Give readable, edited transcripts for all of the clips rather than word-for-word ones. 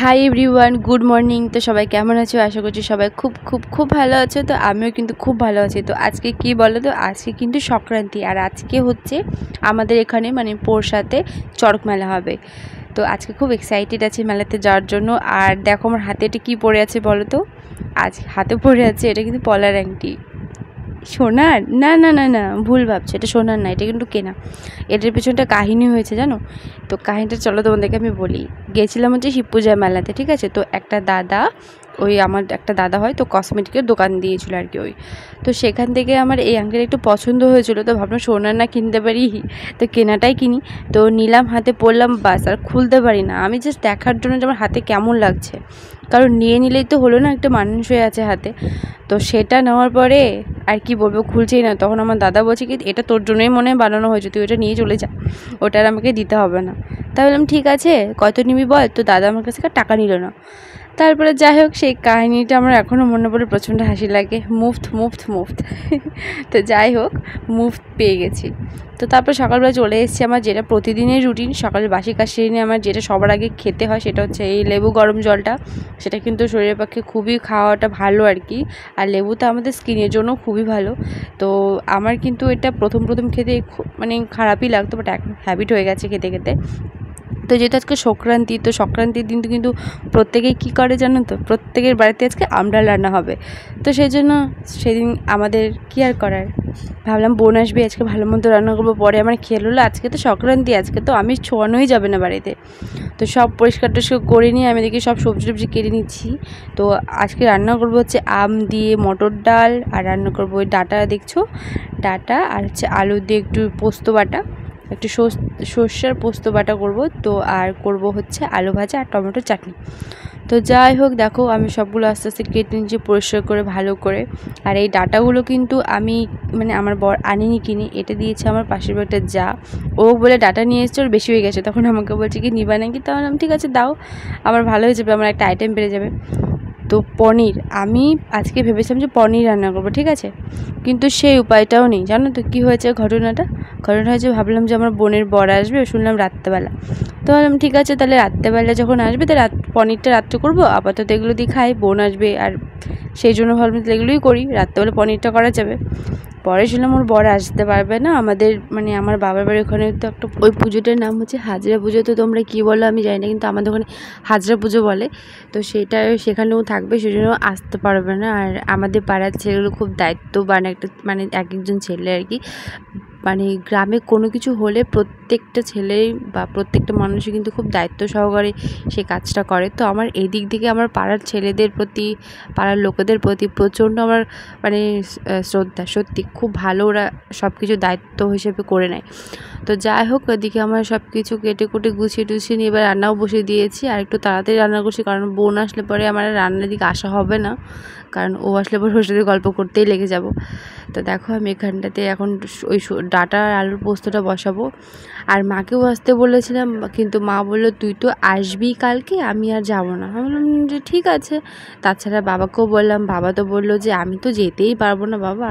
Hi everyone, good morning. তো সবাই কেমন আছো? আশা করছি সবাই খুব খুব খুব ভালো আছো। তো আমিও কিন্তু খুব ভালো আছি। তো আজকে কি বলো তো, আজকে কিন্তু সংক্রান্তি, আর আজকে হচ্ছে আমাদের এখানে মানে পোরশাতে চড়ক মেলা হবে। তো আজকে খুব এক্সাইটেড আছি মেলাতে যাওয়ার জন্য। আর দেখো আমার হাতে এটা কী পড়ে আছে বলো তো। আজ হাতে পড়ে আছে এটা কিন্তু পলার আংটি। সোনার? না না না না, ভুল ভাবছো, এটা সোনার না, এটা কিন্তু কেনা। এটার পেছনটা কাহিনী হয়েছে জানো। তো কাহিনীটা চলো তোমাদেরকে আমি বলি। গেছিলাম হচ্ছে শিব পূজা মেলাতে, ঠিক আছে। তো একটা দাদা, ওই আমার একটা দাদা হয়, তো কসমেটিকের দোকান দিয়েছিল আর কি ওই। তো সেখান থেকে আমার এই আংটিটা একটু পছন্দ হয়েছিল, তো ভাবলাম সোনার না কিনতে পারি, তো কেনাটাই কিনি। তো নিলাম, হাতে পরলাম, বাস আর খুলতে পারি না। আমি জাস্ট দেখার জন্য যে আমার হাতে কেমন লাগছে, কারণ নিয়ে নিলেই তো হলো না, একটা মানুষ হয়ে আছে হাতে। তো সেটা নেওয়ার পরে আর কি বলবো, খুলছেই না। তখন আমার দাদা বলছে কি, এটা তোর জন্যই মনে হয় বানানো হয়েছে, তুই ওটা নিয়ে চলে যা, ওটা আর আমাকে দিতে হবে না। তাই বললাম ঠিক আছে, কত নিবি বল। তো দাদা আমার কাছে টাকা নিল না। তারপরে যাই হোক, সেই কাহিনিটা আমার এখনও মনে পড়ে, প্রচণ্ড হাসি লাগে। মুফত তো যাই হোক, মুফত পেয়ে গেছি। তো তারপর সকালবেলা চলে এসেছি আমার যেটা প্রতিদিনের রুটিন, সকালে বাসি কাজ সেরে নিয়ে আমার যেটা সবার আগে খেতে হয় সেটা হচ্ছে এই লেবু গরম জলটা। সেটা কিন্তু শরীরের পক্ষে খুবই খাওয়াটা ভালো আর কি। আর লেবুটা আমাদের স্কিনের জন্য খুবই ভালো। তো আমার কিন্তু এটা প্রথম খেতে মানে খারাপই লাগতো, বাট এখন হ্যাবিট হয়ে গেছে খেতে খেতে। তো যেহেতু আজকে সংক্রান্তি, তো সংক্রান্তির দিন কিন্তু প্রত্যেকেই কী করে জানো তো, প্রত্যেকের বাড়িতে আজকে আমডাল রান্না হবে। তো সেই জন্য সেদিন আমাদের কী আর করার, ভাবলাম বোন আসবে, আজকে ভালো মন্দ রান্না করবো। পরে আমার খেয়াল হলো আজকে তো সংক্রান্তি, আজকে তো আমিষ ছোঁয়ানোই যাবে না বাড়িতে। তো সব পরিষ্কার টরিষ্কার করে নিয়ে আমি দেখি সব সবজি টবজি কেটে নিচ্ছি। তো আজকে রান্না করবো হচ্ছে আম দিয়ে মটর ডাল, আর রান্না করবো ওই ডাটা দেখছো, ডাটা, আর হচ্ছে আলু দিয়ে একটু পোস্ত বাটা, একটু সর্ষের পোস্ত বাটা করব। তো আর করব হচ্ছে আলু ভাজা আর টমেটো চাটনি। তো যাই হোক, দেখো আমি সবগুলো আস্তে আস্তে কেটে নিচ্ছি পরিষ্কার করে ভালো করে। আর এই ডাটাগুলো কিন্তু আমি মানে আমার বর আনিনি, কিনি, এটা দিয়েছে আমার পাশের বাড়িতে যা। ও বলে ডাটা নিয়ে এসছে, ওর বেশি হয়ে গেছে। তখন আমাকে বলছে কি নিবা নাকি, তাহলে আমি ঠিক আছে দাও, আমার ভালো হয়ে যাবে, আমার একটা আইটেম বেড়ে যাবে। তো পনির, আমি আজকে ভেবেছিলাম যে পনির রান্না করবো, ঠিক আছে, কিন্তু সেই উপায়টাও নেই। জানো তো কী হয়েছে ঘটনাটা হয়েছে, ভাবলাম যে আমার বোনের বর আসবে, শুনলাম রাত্রেবেলা। তো ভাবলাম ঠিক আছে, তাহলে রাত্রেবেলা যখন আসবে তো পনিরটা রাত্রে করবো, আপাতত এগুলো দিয়ে খাই, বোন আসবে, আর সেই জন্য ভাবলাম তাহলে এগুলোই করি, রাত্রেবেলা পনিরটা করা যাবে। পরে শুনলাম ওর বর আসতে পারবে না, আমাদের মানে আমার বাবার বাড়ির ওখানে তো একটা ওই পুজোটার নাম হচ্ছে হাজরা পুজো। তো তোমরা কী বলো আমি জানি না, কিন্তু আমাদের ওখানে হাজরা পুজো বলে। তো সেটা সেখানেও থাকবে, সেই জন্য আসতে পারবে না। আর আমাদের পাড়ার ছেলেগুলো খুব দায়িত্ববান, একটা মানে এক একজন ছেলে আর কি। মানে গ্রামে কোনো কিছু হলে প্রত্যেকটা ছেলেই বা প্রত্যেকটা মানুষই কিন্তু খুব দায়িত্ব সহকারে সে কাজটা করে। তো আমার এই দিক থেকে আমার পাড়ার ছেলেদের প্রতি, পাড়ার লোকেদের প্রতি প্রচণ্ড আমার মানে শ্রদ্ধা। সত্যি খুব ভালো, ওরা সব কিছু দায়িত্ব হিসেবে করে নেয়। তো যাই হোক, ওদিকে আমার সব কিছু কেটে কুটে গুছিয়ে টুছিয়ে নিয়ে এবার রান্নাও বসিয়ে দিয়েছি। আর একটু তাড়াতাড়ি রান্না করছি, কারণ বোন আসলে পরে আমার রান্নার দিকে আসা হবে না, কারণ ও আসলে পরে ওর সাথে গল্প করতেই লেগে যাব। তো দেখো আমি এখানটাতে এখন ওই ডাটা আর আলুর পোস্তটা বসাবো। আর মাকেও আসতে বলেছিলাম, কিন্তু মা বললো তুই তো আসবি কালকে, আমি আর যাবো না। আমি বললাম যে ঠিক আছে। তাছাড়া বাবাকেও বললাম, বাবা তো বললো যে আমি তো যেতেই পারবো না বাবা,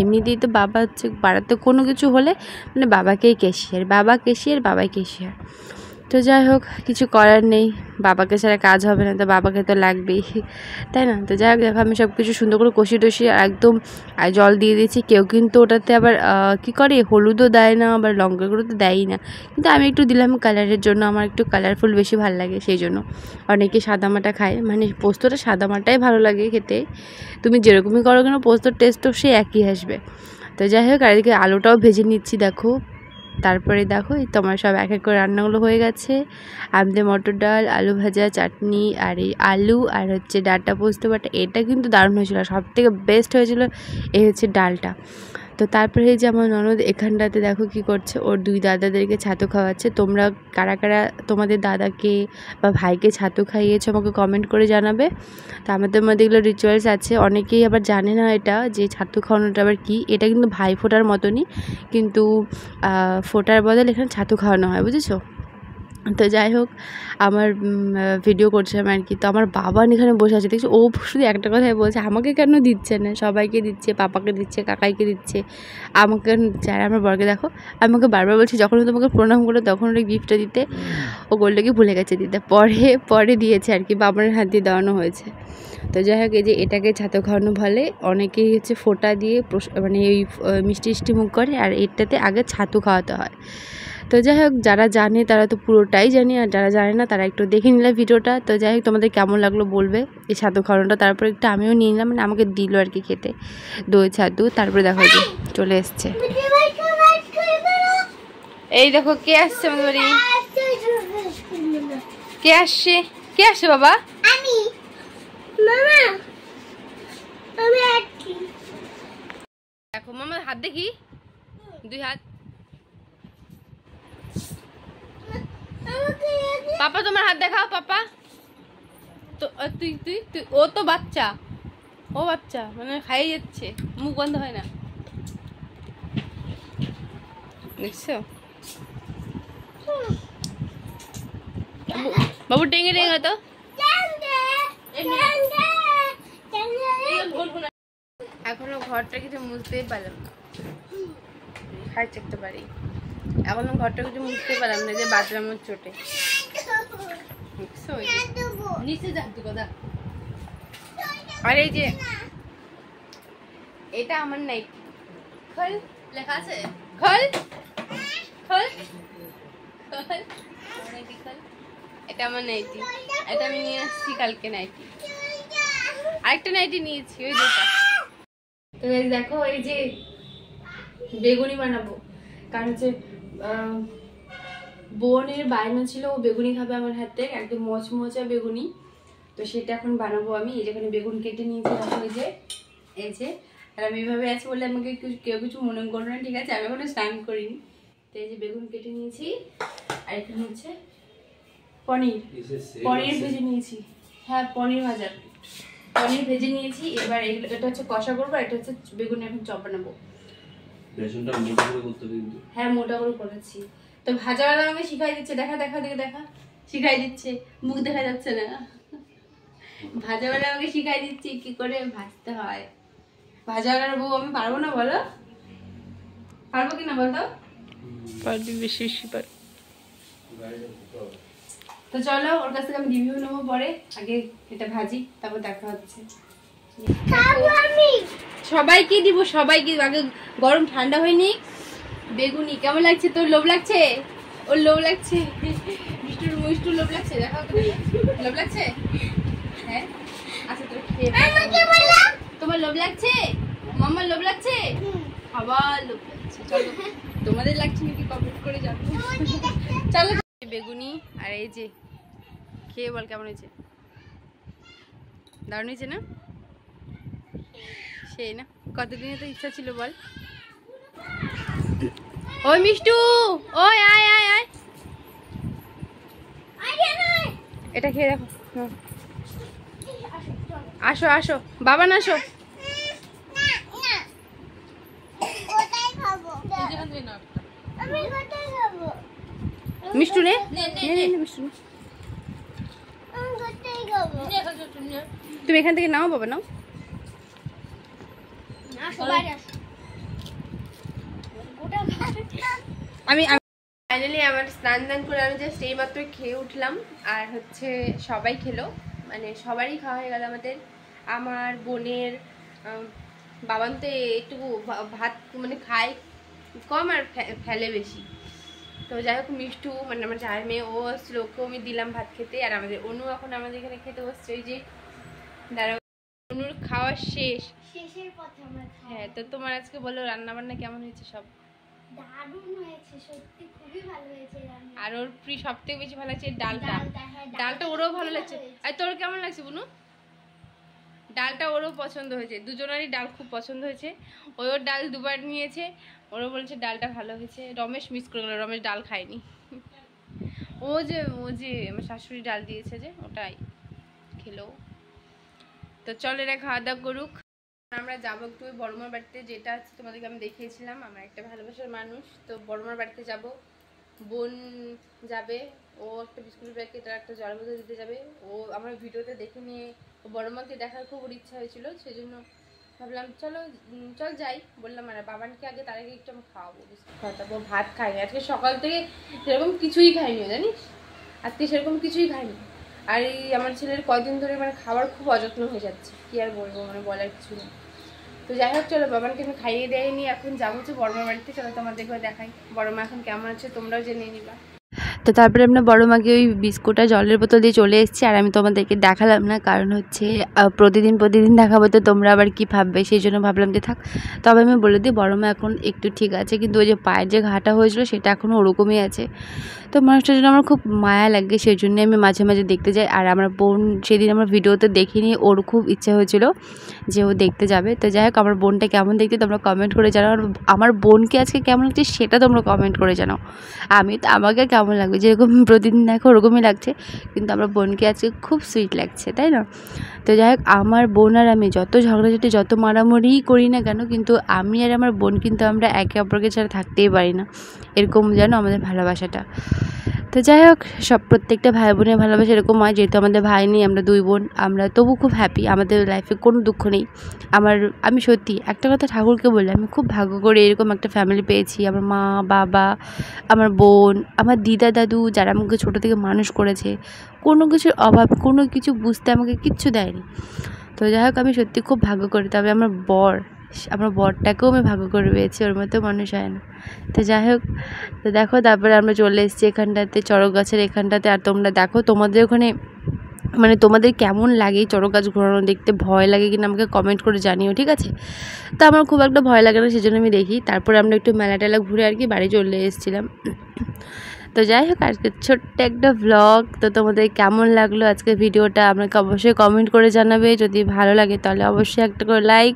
এমনিতেই তো বাবা হচ্ছে পাড়াতে কোনো কিছু হলে মানে বাবাকেই ক্যাশিয়ার, বাবাই ক্যাশিয়ার। তো যাই হোক, কিছু করার নেই, বাবাকে ছাড়া কাজ হবে না, তো বাবাকে তো লাগবেই, তাই না। তো যাই হোক, দেখো আমি সব কিছু সুন্দর করে কষিয়ে টষিয়ে একদম জল দিয়ে দিয়েছি। কেউ কিন্তু ওটাতে আবার কী করে, হলুদও দেয় না, আবার লঙ্কা গুঁড়ো তো দেয়ই না, কিন্তু আমি একটু দিলাম কালারের জন্য, আমার একটু কালারফুল বেশি ভালো লাগে সেই জন্য। অনেকে সাদামাটা খায়, মানে পোস্তটা সাদামাটাই ভালো লাগে খেতে, তুমি যেরকমই করো কেন পোস্তর টেস্টও সে একই আসবে। তো যাই হোক, আর এদিকে আলুটাও ভেজে নিচ্ছি দেখো। তারপরে দেখো এই তোমার সব এক এক করে রান্নাগুলো হয়ে গেছে। আমাদের মটর ডাল, আলু ভাজা, চাটনি, আর এই আলু, আর হচ্ছে ডাঁটা পোস্ত বাটা, এটা কিন্তু দারুণ হয়েছিল। সব থেকে বেস্ট হয়েছিল এই হচ্ছে ডালটা। তো তারপরে এই যে আমার ননদ এখানটাতে দেখো কী করছে, ওর দুই দাদাদেরকে ছাতু খাওয়াচ্ছে। তোমরা কারা কারা তোমাদের দাদাকে বা ভাইকে ছাতু খাইয়েছো আমাকে কমেন্ট করে জানাবে। তো আমাদের মধ্যে এগুলো রিচুয়ালস আছে, অনেকেই আবার জানে না এটা, যে ছাতু খাওয়ানোটা আবার কী। এটা কিন্তু ভাই ফোটার মতনই, কিন্তু ফোটার বদলে এখানে ছাতু খাওয়ানো হয়, বুঝেছো। তো যাই হোক আমার ভিডিও করছিলাম আর কি। তো আমার বাবা এখানে বসে আছে, দেখছি ও শুধু একটা কথাই বলছে, আমাকে কেন দিচ্ছে না, সবাইকে দিচ্ছে, পাপাকে দিচ্ছে, কাকাইকে দিচ্ছে, আমাকে কেন দিচ্ছে। আর আমার বরকে দেখো, আমাকে বারবার বলছি যখন তোমাকে প্রণাম করলো তখন ওটা গিফটটা দিতে, ও গোল্ডটাকে ভুলে গেছে দিতে, পরে দিয়েছে আর কি, বাবার হাত দিয়ে দেওয়ানো হয়েছে। তো যাই হোক, এই যে এটাকে ছাতু খাওয়ানো বলে, অনেকেই হচ্ছে ফোঁটা দিয়ে মানে এই মিষ্টি মুখ করে, আর এটাতে আগে ছাতু খাওয়াতে হয়। তো যাই হোক, যারা জানে তারা তো পুরোটাই জানে, আর যারা জানে না তারা একটু দেখে নিলে ভিডিওটা। তো যাই হোক, তোমাদের কেমন লাগলো বলবে এই ছাতু খাওয়ানোটা। তারপর একটু আমিও নিয়ে নিলাম, মানে আমাকে দিল আর কি খেতে দই ছাতু। তারপরে দেখো যে চলে এসছে, এই দেখো কে আসছে আমাদের বাড়ি, কে আসছে, কে আসছে বাবা? আমি, মামা, আমি আসছি। দেখো মামার হাত দেখি, দুই হাত। পাপা তোমার হাত দেখাও, পাপা। তো তুই তুই তুই ও তো বাচ্চা, ও বাচ্চা মানে খাই যাচ্ছে, মুখ বন্ধ হয় না, দেখছো? বাবু টেঙে টেঙে তো এখনো ঘরটা কিছু মুছতেই পারলাম না, খাই চেকতে পারি, এখনো ঘরটা কিছু মুছতেই পারলাম না যে বাথরুমের চোটে, দেখছো? নিচে যাচ্ছি কথা। আর এই যে এটা আমার নাই, খোল লেখা আছে, খোল খোল খোল, এটা আমার নাইটি, এটা আমি নিয়ে আসছি কালকে নাইটি, আরেকটা নাইটি নিয়েছি ওই দুটা। তো দেখো এই যে বেগুনি বানাবো, কারণ হচ্ছে বোনের বায়না ছিল, ও বেগুনি খাবে আমার হাতে, একদম মচমচা বেগুনি। তো সেটা এখন বানাবো আমি। এই যেখানে বেগুন কেটে নিয়েছি, এই যে এই যে, আর আমি এভাবে আছি বলে আমাকে কেউ কিছু মনে করো না, ঠিক আছে? আমি এখনো স্নান করিনি। তো এই যে বেগুন কেটে নিয়েছি, আর এখানে হচ্ছে পনির ভেজে নিয়েছি। হ্যাঁ, পনির ভাজা, পনির ভেজে নিয়েছি। এবার এটা হচ্ছে কষা করবো, এটা হচ্ছে বেগুন এখন চপ বানাবো। বেসনটা মোটা করে করতে হবে কিন্তু। হ্যাঁ, মোটা করে করেছি। তো ভাজাওয়ালা আমাকে শিখাই দিচ্ছে, দেখা দেখা দেখে দেখা শিখাই দিচ্ছে, মুখ দেখা যাচ্ছে না। ভাজাওয়ালা আমাকে শিখাই দিচ্ছে কি করে ভাজতে হয়। ভাজাওয়ালার বউ আমি পারবো না, বলো? পারবো কিনা বলো? পারবি, বেশি বেশি পারবি। তো চলো, ওর কাছ থেকে আমি রিভিউ নেবো পরে, আগে এটা ভাজি, তারপর দেখা হচ্ছে। সবাইকে দিব, সবাইকে। আগে গরম ঠান্ডা হয়নি। বেগুনি কেমন লাগছে? তোর লোভ লাগছে? ওর লোভ লাগছে, মিষ্টুর লোভ লাগছে, দেখো লোভ লাগছে। হ্যাঁ আচ্ছা, তোর তোমার লোভ লাগছে, মামার লোভ লাগছে, আবার লোভ লাগছে। চলো, তোমাদের লাগছে নাকি কমেন্ট করে জানো। চলো, বেগুনি আর এই যে খেয়ে বল কেমন হয়েছে। দারুণ হয়েছে না? সেই না, কতদিনে তো ইচ্ছা ছিল বল। ওই মিষ্টু, ওই আয় আয় আয়, এটা খেয়ে দেখো। আসো আসো, বাবা না আসো। মিষ্টু নে, মিষ্টু তুমি এখান থেকে নাও, বাবা নাও। আমি ফাইনালি আমার স্নান দান করে আমি জাস্ট এই মাত্র খেয়ে উঠলাম। আর হচ্ছে সবাই খেলো, মানে সবারই খাওয়া হয়ে গেল আমাদের। আমার বোনের বাবান তো একটু ভাত মানে খায় কম আর ফেলে বেশি। তো যাই হোক, মিষ্টু মানে আমার চায়ের মেয়ে, ও আসছিল, ওকেও আমি দিলাম ভাত খেতে। আর আমাদের অনু এখন আমাদের এখানে খেতে বসছে। ওই যে দাঁড়া, অনুর খাওয়া শেষের পথে আমরা। হ্যাঁ, তো তোমার আজকে বলো রান্না বান্না কেমন হয়েছে? সব দারুণ হয়েছে, সত্যি খুবই ভালো হয়েছে রান্না। আর ওর সবথেকে বেশি ভালো লাগছে ডালটা। ডালটা ওরও ভালো লাগছে। আর তোর কেমন লাগছে বুনু? ডালটা ওরও পছন্দ হয়েছে, দুজনেরই ডাল খুব পছন্দ হয়েছে। ওর ডাল দুবার নিয়েছে, ওরও বলছে ডালটা ভালো হয়েছে। রমেশ মিস করে গেল, রমেশ ডাল খায়নি। ও যে আমার শাশুড়ি ডাল দিয়েছে যে, ওটাই খেলো। তো চল এরা খাওয়া দাওয়া করুক। আমরা যাবো একটু বড়মার বাড়িতে, যেটা আছে তোমাদেরকে আমি দেখিয়েছিলাম। আমার একটা ভালোবাসার মানুষ, তো বড়মার বাড়িতে যাব। বোন যাবে, ও ও একটা বিস্কুটের প্যাকেট আর একটা জল বোতল দিতে যাবে। ও আমার ভিডিওতে দেখে নিয়ে বড় মাকে দেখার খুব ইচ্ছা হয়েছিল, সেজন্য ভাবলাম চল যাই। বললাম আর বাবানকে আগে, তার আগে একটু আমি খাওয়াবো বিস্কুট খাওয়াবো। ভাত খাইনি আজকে, সকাল থেকে সেরকম কিছুই খাইনি জানিস, আজকে সেরকম কিছুই খাইনি। আর এই আমার ছেলের কয়দিন ধরে মানে খাবার খুব অযত্ন হয়ে যাচ্ছে, কি আর বলবো, মানে বলার কিছু নেই। তো যাই হোক, চলো বাবানকে আমি খাইয়ে দেয়নি, এখন যাবো হচ্ছে বড়মার বাড়িতে। চলো তোমাদেরকেও দেখাই বড়মা এখন কেমন আছে, তোমরাও জেনে নিবা। তো তারপরে আমরা বড় মাকে ওই বিস্কুট আর জলের বোতল দিয়ে চলে এসেছি। আর আমি তোমাদেরকে দেখালাম না, কারণ হচ্ছে প্রতিদিন দেখাবো তো তোমরা আবার কি ভাববে, সেই জন্য ভাবলাম যে থাক। তবে আমি বলে দিই বড় মা এখন একটু ঠিক আছে, কিন্তু ওই যে পায়ের যে ঘাটা হয়েছিল সেটা এখনও ওরকমই আছে। তো মানুষটার জন্য আমার খুব মায়া লাগে, সেই জন্য আমি মাঝে মাঝে দেখতে যাই। আর আমার বোন সেদিন আমার ভিডিওতে দেখিনি, ওর খুব ইচ্ছা হয়েছিল যে ও দেখতে যাবে। তো যাই হোক, আমার বোনটা কেমন দেখতে তোমরা কমেন্ট করে জানাও, আর আমার বোনকে আজকে কেমন লাগছে সেটা তোমরা কমেন্ট করে জানাও। আমাকে কেমন লাগবে, যেরকম প্রতিদিন দেখো ওরকমই লাগছে, কিন্তু আমার বোনকে আজকে খুব সুইট লাগছে, তাই না? তো যাই হোক, আমার বোন আর আমি যত ঝগড়াঝাটি যত মারামারিই করি না কেন, কিন্তু আমি আর আমার বোন কিন্তু আমরা একে অপরকে ছাড়া থাকতেই পারি না, এরকম যেন আমাদের ভালোবাসাটা। তো যাই হোক, প্রত্যেকটা ভাই বোনের ভালোবাসা এরকম হয়, যেহেতু আমাদের ভাই নেই, আমরা দুই বোন, আমরা তবু খুব হ্যাপি, আমাদের লাইফে কোনো দুঃখ নেই। আমি সত্যি একটা কথা ঠাকুরকে বলি, আমি খুব ভাগ্য করে এরকম একটা ফ্যামিলি পেয়েছি। আমার মা বাবা, আমার বোন, আমার দিদা দাদু, যারা আমাকে ছোটো থেকে মানুষ করেছে, কোনো কিছুর অভাব, কোনো কিছু বুঝতে আমাকে কিচ্ছু দেয়নি। তো যাই হোক, আমি সত্যি খুব ভাগ্য করি। তবে আমার বরটাকেও আমি ভাগ্য করে পেয়েছি, ওর মতো মানুষ হয় না। তো যাই হোক, তো দেখো তারপরে আমরা চলে এসেছি এখানটাতে, চড়ক গাছের এখানটাতে। আর তোমরা দেখো তোমাদের ওখানে মানে তোমাদের কেমন লাগে চড়ক গাছ ঘোরানো দেখতে, ভয় লাগে কিনা আমাকে কমেন্ট করে জানিও, ঠিক আছে? তো আমার খুব একটা ভয় লাগে না, সেজন্য আমি দেখি। তারপরে আমরা একটু মেলা টেলা ঘুরে আর কি বাড়ি চলে এসেছিলাম। তো যাই হোক, আজকে ছোট্ট একটা ভ্লগ। তো তোমাদের কেমন লাগলো আজকের ভিডিওটা আমাকে অবশ্যই কমেন্ট করে জানাবে। যদি ভালো লাগে তাহলে অবশ্যই একটা করে লাইক,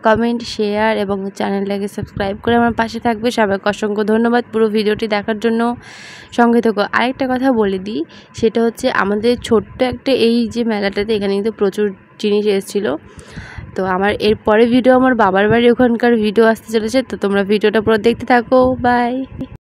কমেন্ট, শেয়ার এবং চ্যানেলটাকে সাবস্ক্রাইব করে আমার পাশে থাকবে। সবাইকে অসংখ্য ধন্যবাদ পুরো ভিডিওটি দেখার জন্য, সঙ্গে থেকো। আরেকটা কথা বলে দিই, সেটা হচ্ছে আমাদের ছোট্ট একটা এই যে মেলাটাতে, এখানে কিন্তু প্রচুর জিনিস এসেছিলো। তো আমার এরপরে ভিডিও আমার বাবার বাড়ি ওখানকার ভিডিও আসতে চলেছে, তো তোমরা ভিডিওটা পুরো দেখতে থাকো। বাই।